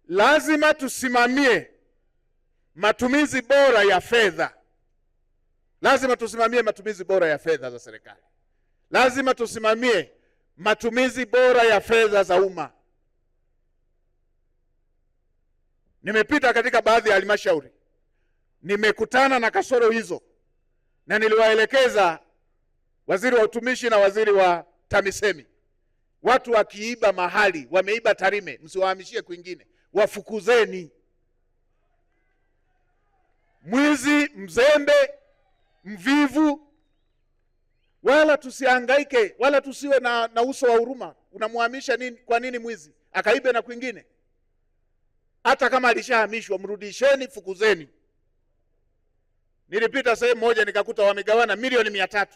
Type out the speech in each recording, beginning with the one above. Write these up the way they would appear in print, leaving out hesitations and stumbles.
lazima tusimamie matumizi bora ya fedha. Lazima tusimamie matumizi bora ya fedha za serikali. Lazima tusimamie matumizi bora ya fedha za umma. Nimepita katika baadhi ya halmashauri, nimekutana na kasoro hizo, na niliwaelekeza waziri wa utumishi na waziri wa TAMISEMI, watu wakiiba mahali, wameiba Tarime, msiwahamishie kwingine, wafukuzeni. Mwizi, mzembe, mvivu, wala tusihangaike, wala tusiwe na uso wa huruma. Unamhamisha nini? Kwa nini mwizi akaibe na kwingine? Hata kama alishahamishwa, mrudisheni, fukuzeni. Nilipita sehemu moja nikakuta wamegawana milioni 300.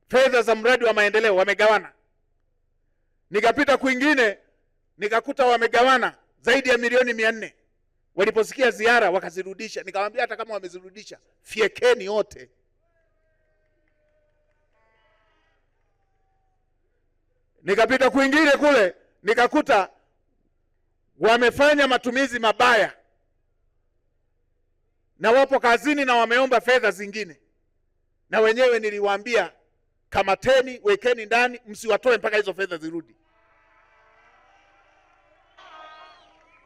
Fedha za mradi wa maendeleo wamegawana. Nikapita kwingine nikakuta wamegawana zaidi ya milioni 400. Waliposikia ziara wakazirudisha. Nikamwambia hata kama wamezirudisha, fiekeni wote. Nikapita kwingine kule nikakuta wamefanya matumizi mabaya, na wapo kazini na wameomba fedha zingine, na wenyewe niliwaambia kamateni, wekeni ndani, msiwatoe mpaka hizo fedha zirudi.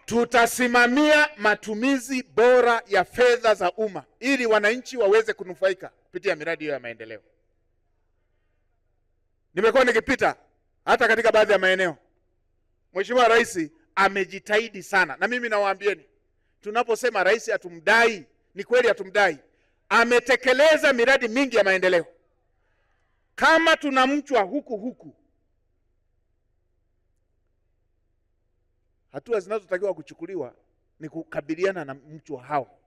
Tutasimamia matumizi bora ya fedha za umma ili wananchi waweze kunufaika kupitia miradi hiyo ya maendeleo. Nimekuwa nikipita hata katika baadhi ya maeneo, Mheshimiwa Rais amejitahidi sana, na mimi nawaambieni, tunaposema rais hatumdai, ni kweli hatumdai. Ametekeleza miradi mingi ya maendeleo. Kama tunamchwa huku, hatua zinazotakiwa kuchukuliwa ni kukabiliana na mchwa hao.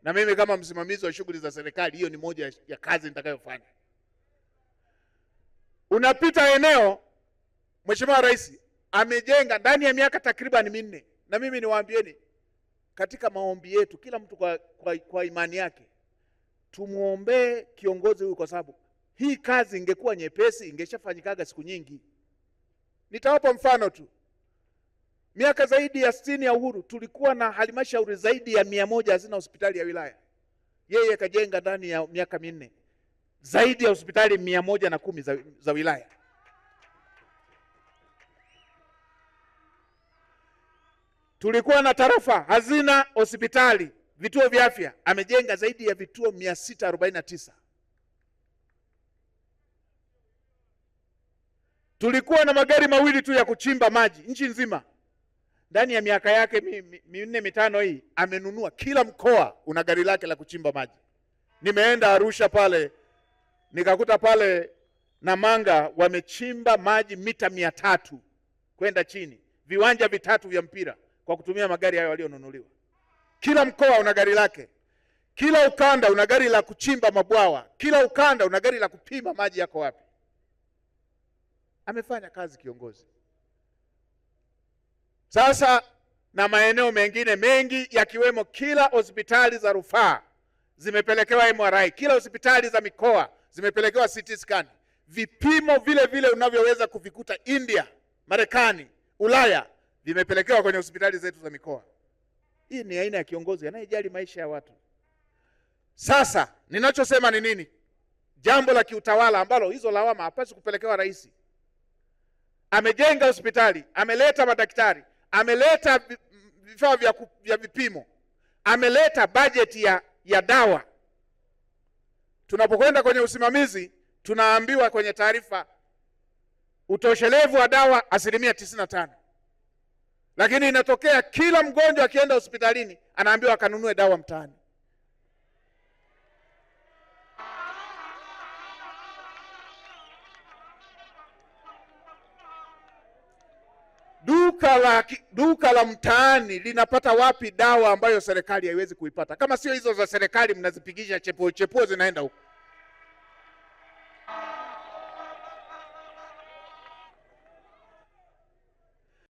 Na mimi kama msimamizi wa shughuli za serikali, hiyo ni moja ya kazi nitakayofanya. Unapita eneo, Mheshimiwa Rais amejenga ndani ya miaka takriban 4, na mimi niwaambieni, katika maombi yetu kila mtu kwa imani yake tumuombee kiongozi huyu, kwa sababu hii kazi ingekuwa nyepesi ingeshafanyikaga siku nyingi. Nitawapa mfano tu. Miaka zaidi ya 60 ya uhuru tulikuwa na halmashauri zaidi ya 100 hazina hospitali ya wilaya. Yeye kajenga ndani ya miaka 4 zaidi ya hospitali 110 za wilaya. Tulikuwa na tarafa hazina hospitali, vituo vya afya, amejenga zaidi ya vituo 649. Tulikuwa na magari mawili tu ya kuchimba maji nchi nzima. Ndani ya miaka yake 4-5 hii amenunua, kila mkoa una gari lake la kuchimba maji. Nimeenda Arusha pale, nikakuta pale Namanga wamechimba maji mita 300 kwenda chini, viwanja 3 vya mpira kwa kutumia magari hayo walionunuliwa. Kila mkoa una gari lake. Kila ukanda una gari la kuchimba mabwawa. Kila ukanda una gari la kupima maji yako wapi. Amefanya kazi kiongozi. Sasa na maeneo mengine mengi yakiwemo, kila hospitali za rufaa zimepelekewa MRI, kila hospitali za mikoa zimepelekewa CT scan. Vipimo vile vile unavyoweza kuvikuta India, Marekani, Ulaya vimepelekewa kwenye hospitali zetu za mikoa. Hii ni aina ya kiongozi anayejali maisha ya watu. Sasa ninachosema ni nini? Jambo la kiutawala ambalo hizo lawama hapaswi kupelekewa rais. Amejenga hospitali, ameleta madaktari, ameleta vifaa vya vipimo, ameleta bajeti ya dawa. Tunapokwenda kwenye usimamizi tunaambiwa kwenye taarifa utoshelevu wa dawa 95%. Lakini inatokea kila mgonjwa akienda hospitalini anaambiwa akanunue dawa mtaani. Duka la mtaani linapata wapi dawa ambayo serikali haiwezi kuipata? Kama sio hizo za serikali mnazipigisha chepuo zinaenda huko.